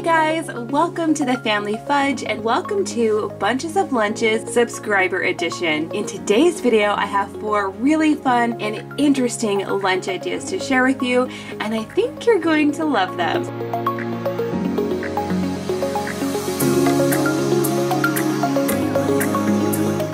Hey guys, welcome to the Family Fudge and welcome to Bunches of Lunches Subscriber Edition. In today's video, I have 4 really fun and interesting lunch ideas to share with you, and I think you're going to love them.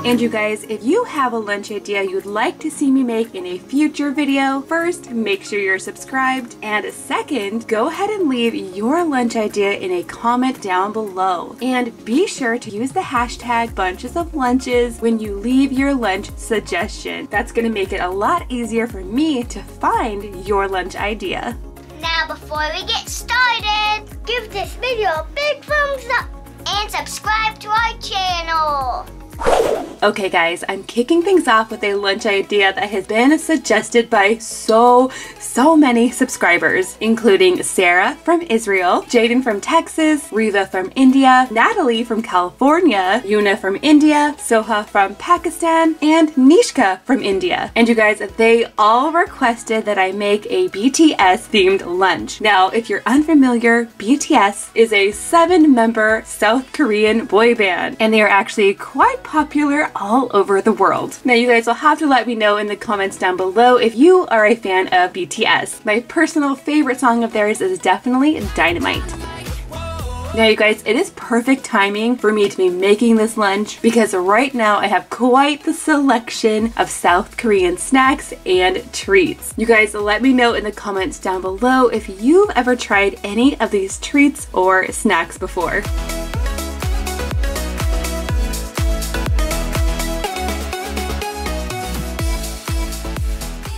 And you guys, if you have a lunch idea you'd like to see me make in a future video, first, make sure you're subscribed, and second, go ahead and leave your lunch idea in a comment down below. And be sure to use the hashtag Bunches of Lunches when you leave your lunch suggestion. That's gonna make it a lot easier for me to find your lunch idea. Now before we get started, give this video a big thumbs up and subscribe to our channel. Okay guys, I'm kicking things off with a lunch idea that has been suggested by so many subscribers, including Sarah from Israel, Jaden from Texas, Riva from India, Natalie from California, Yuna from India, Soha from Pakistan, and Nishka from India. And you guys, they all requested that I make a BTS themed lunch. Now, if you're unfamiliar, BTS is a 7-member South Korean boy band, and they are actually quite popular all over the world. Now you guys will have to let me know in the comments down below if you are a fan of BTS. My personal favorite song of theirs is definitely Dynamite. Now you guys, it is perfect timing for me to be making this lunch because right now I have quite the selection of South Korean snacks and treats. You guys, let me know in the comments down below if you've ever tried any of these treats or snacks before.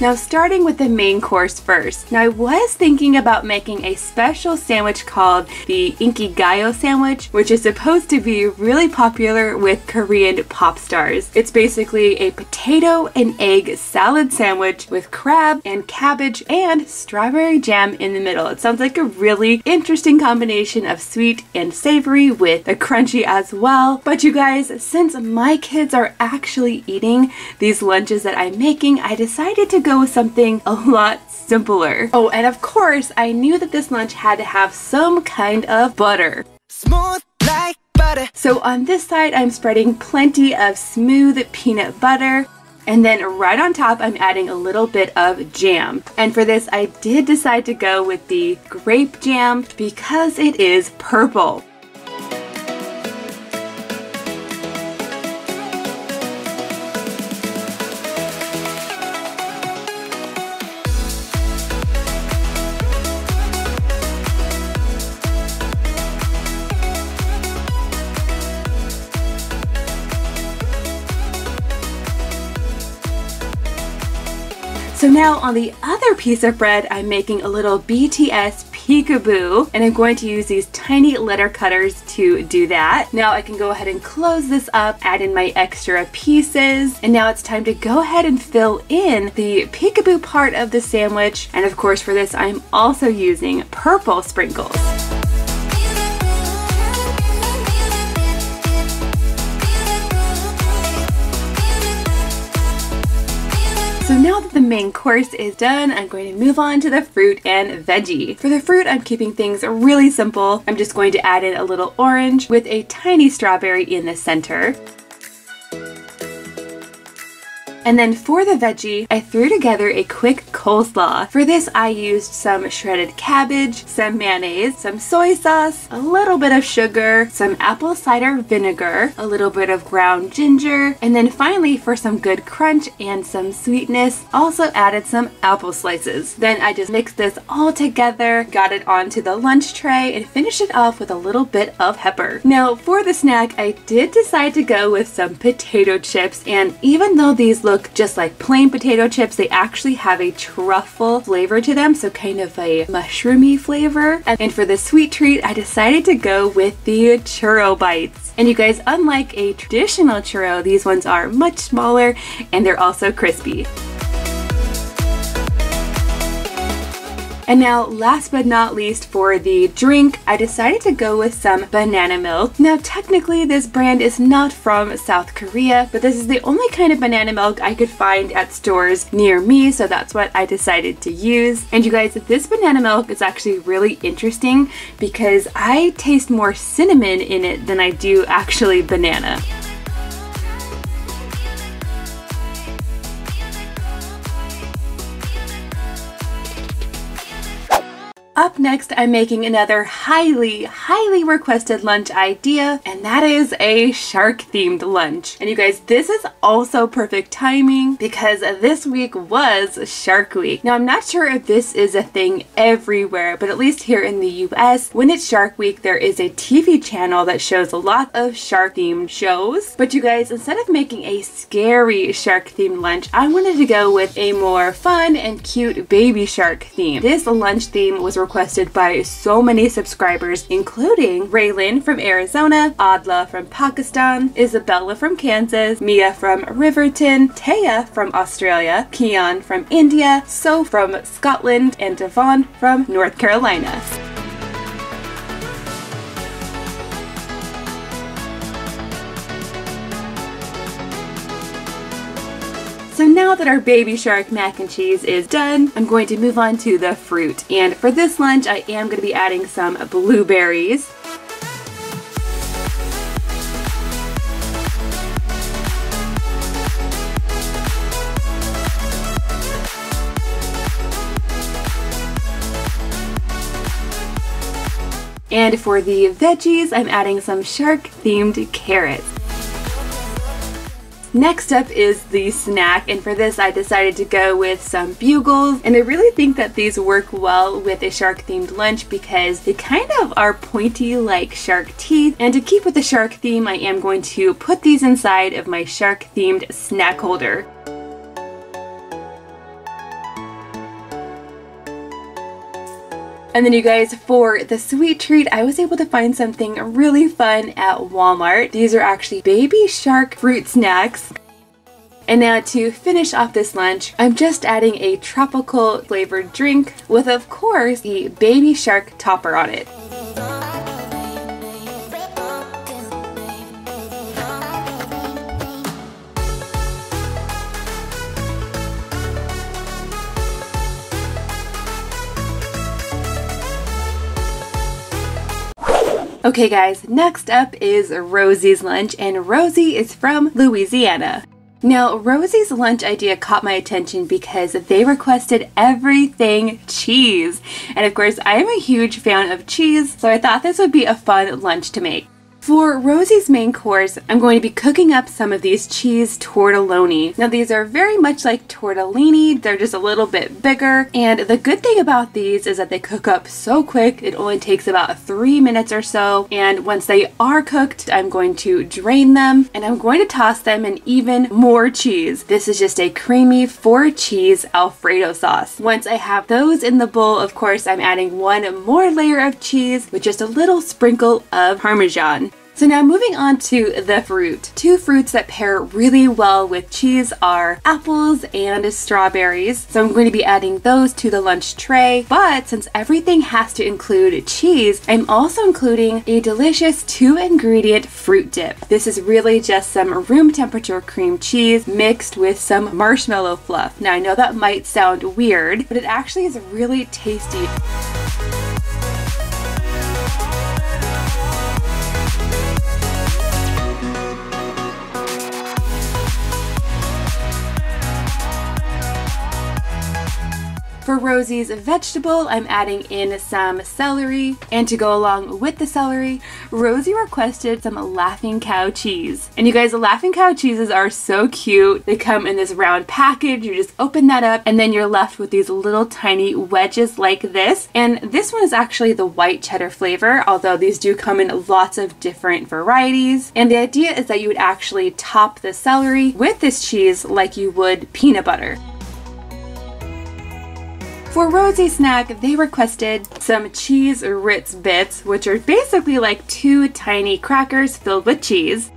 Now starting with the main course first. Now I was thinking about making a special sandwich called the Inky Gaio sandwich, which is supposed to be really popular with Korean pop stars. It's basically a potato and egg salad sandwich with crab and cabbage and strawberry jam in the middle. It sounds like a really interesting combination of sweet and savory with the crunchy as well. But you guys, since my kids are actually eating these lunches that I'm making, I decided to go with something a lot simpler. Oh, and of course, I knew that this lunch had to have some kind of butter. Smooth like butter. So on this side, I'm spreading plenty of smooth peanut butter. And then right on top, I'm adding a little bit of jam. And for this, I did decide to go with the grape jam because it is purple. So now on the other piece of bread, I'm making a little BTS peekaboo, and I'm going to use these tiny letter cutters to do that. Now I can go ahead and close this up, add in my extra pieces, and now it's time to go ahead and fill in the peekaboo part of the sandwich. And of course for this, I'm also using purple sprinkles. So now that the main course is done, I'm going to move on to the fruit and veggie. For the fruit, I'm keeping things really simple. I'm just going to add in a little orange with a tiny strawberry in the center. And then for the veggie, I threw together a quick coleslaw. For this, I used some shredded cabbage, some mayonnaise, some soy sauce, a little bit of sugar, some apple cider vinegar, a little bit of ground ginger, and then finally, for some good crunch and some sweetness, also added some apple slices. Then I just mixed this all together, got it onto the lunch tray, and finished it off with a little bit of pepper. Now, for the snack, I did decide to go with some potato chips, and even though these look just like plain potato chips, they actually have a truffle flavor to them, so kind of a mushroomy flavor. And for the sweet treat, I decided to go with the churro bites. And you guys, unlike a traditional churro, these ones are much smaller and they're also crispy. And now last but not least for the drink, I decided to go with some banana milk. Now technically this brand is not from South Korea, but this is the only kind of banana milk I could find at stores near me, so that's what I decided to use. And you guys, this banana milk is actually really interesting because I taste more cinnamon in it than I do actually banana. Up next, I'm making another highly requested lunch idea, and that is a shark themed lunch. And you guys, this is also perfect timing because this week was Shark Week. Now, I'm not sure if this is a thing everywhere, but at least here in the US, when it's Shark Week, there is a TV channel that shows a lot of shark themed shows. But you guys, instead of making a scary shark themed lunch, I wanted to go with a more fun and cute baby shark theme. This lunch theme was requested by so many subscribers, including Raylan from Arizona, Adla from Pakistan, Isabella from Kansas, Mia from Riverton, Taya from Australia, Keon from India, So from Scotland, and Devon from North Carolina. So now that our baby shark mac and cheese is done, I'm going to move on to the fruit. And for this lunch, I am going to be adding some blueberries. And for the veggies, I'm adding some shark-themed carrots. Next up is the snack, and for this I decided to go with some bugles, and I really think that these work well with a shark themed lunch because they kind of are pointy like shark teeth. And to keep with the shark theme, I am going to put these inside of my shark themed snack holder. And then you guys, for the sweet treat, I was able to find something really fun at Walmart. These are actually baby shark fruit snacks. And now to finish off this lunch, I'm just adding a tropical flavored drink with, of course, the baby shark topper on it. Okay guys, next up is Rosie's lunch, and Rosie is from Louisiana. Now, Rosie's lunch idea caught my attention because they requested everything cheese. And of course, I am a huge fan of cheese, so I thought this would be a fun lunch to make. For Rosie's main course, I'm going to be cooking up some of these cheese tortelloni. Now these are very much like tortellini, they're just a little bit bigger, and the good thing about these is that they cook up so quick. It only takes about 3 minutes or so, and once they are cooked, I'm going to drain them, and I'm going to toss them in even more cheese. This is just a creamy 4-cheese Alfredo sauce. Once I have those in the bowl, of course, I'm adding one more layer of cheese with just a little sprinkle of Parmesan. So now moving on to the fruit. 2 fruits that pair really well with cheese are apples and strawberries. So I'm going to be adding those to the lunch tray. But since everything has to include cheese, I'm also including a delicious 2-ingredient fruit dip. This is really just some room temperature cream cheese mixed with some marshmallow fluff. Now I know that might sound weird, but it actually is really tasty. For Rosie's vegetable, I'm adding in some celery, and to go along with the celery, Rosie requested some Laughing Cow cheese. And you guys, the Laughing Cow cheeses are so cute. They come in this round package. You just open that up, and then you're left with these little tiny wedges like this. And this one is actually the white cheddar flavor, although these do come in lots of different varieties. And the idea is that you would actually top the celery with this cheese like you would peanut butter. For Rosie's snack, they requested some cheese Ritz bits, which are basically like 2 tiny crackers filled with cheese.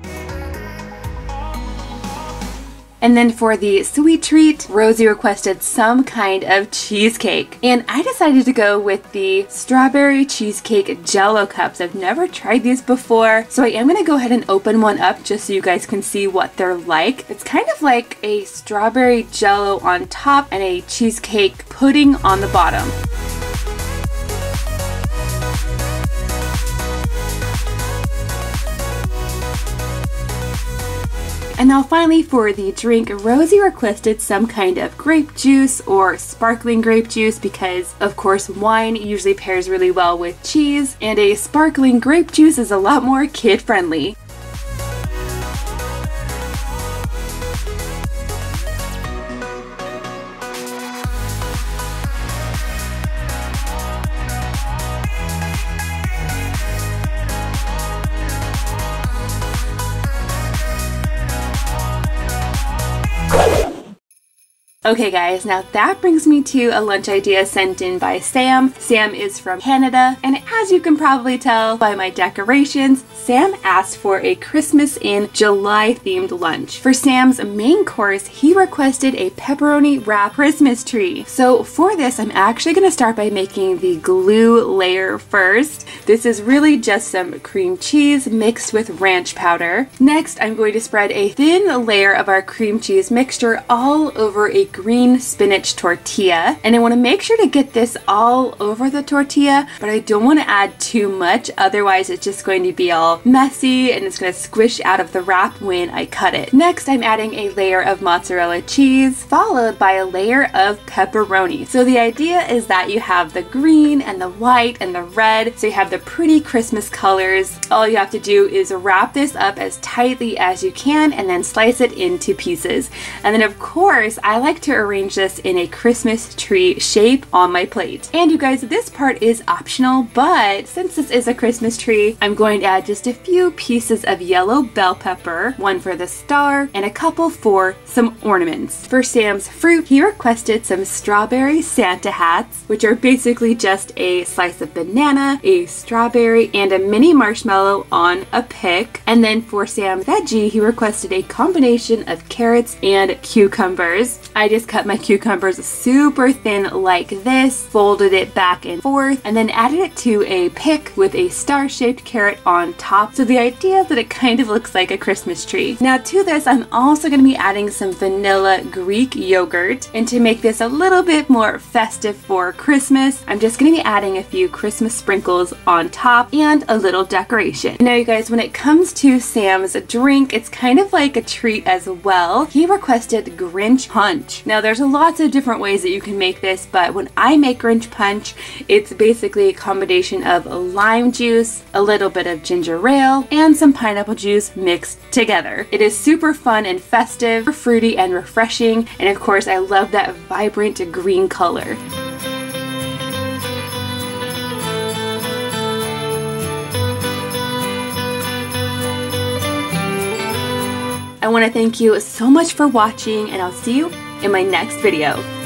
And then for the sweet treat, Rosie requested some kind of cheesecake. And I decided to go with the strawberry cheesecake Jello cups. I've never tried these before, so I am going to go ahead and open one up just so you guys can see what they're like. It's kind of like a strawberry Jello on top and a cheesecake pudding on the bottom. And now finally for the drink, Rosie requested some kind of grape juice or sparkling grape juice because of course wine usually pairs really well with cheese, and a sparkling grape juice is a lot more kid friendly. Okay guys, now that brings me to a lunch idea sent in by Sam. Sam is from Canada, and as you can probably tell by my decorations, Sam asked for a Christmas in July themed lunch. For Sam's main course, he requested a pepperoni wrap Christmas tree. So for this, I'm actually going to start by making the glue layer first. This is really just some cream cheese mixed with ranch powder. Next, I'm going to spread a thin layer of our cream cheese mixture all over a green spinach tortilla, and I want to make sure to get this all over the tortilla, but I don't want to add too much, otherwise it's just going to be all messy and it's going to squish out of the wrap when I cut it. Next, I'm adding a layer of mozzarella cheese followed by a layer of pepperoni. So the idea is that you have the green and the white and the red, so you have the pretty Christmas colors. All you have to do is wrap this up as tightly as you can and then slice it into pieces. And then of course I like to arrange this in a Christmas tree shape on my plate. And you guys, this part is optional, but since this is a Christmas tree, I'm going to add just a few pieces of yellow bell pepper, one for the star and a couple for some ornaments. For Sam's fruit, he requested some strawberry Santa hats, which are basically just a slice of banana, a strawberry, and a mini marshmallow on a pick. And then for Sam's veggie, he requested a combination of carrots and cucumbers. I just cut my cucumbers super thin like this, folded it back and forth, and then added it to a pick with a star-shaped carrot on top. So the idea is that it kind of looks like a Christmas tree. Now to this, I'm also going to be adding some vanilla Greek yogurt, and to make this a little bit more festive for Christmas, I'm just going to be adding a few Christmas sprinkles on top and a little decoration. Now you guys, when it comes to Sam's drink, it's kind of like a treat as well. He requested Grinch Punch. Now there's lots of different ways that you can make this, but when I make Grinch Punch, it's basically a combination of lime juice, a little bit of ginger ale, and some pineapple juice mixed together. It is super fun and festive, fruity and refreshing, and of course I love that vibrant green color. I want to thank you so much for watching, and I'll see you in my next video.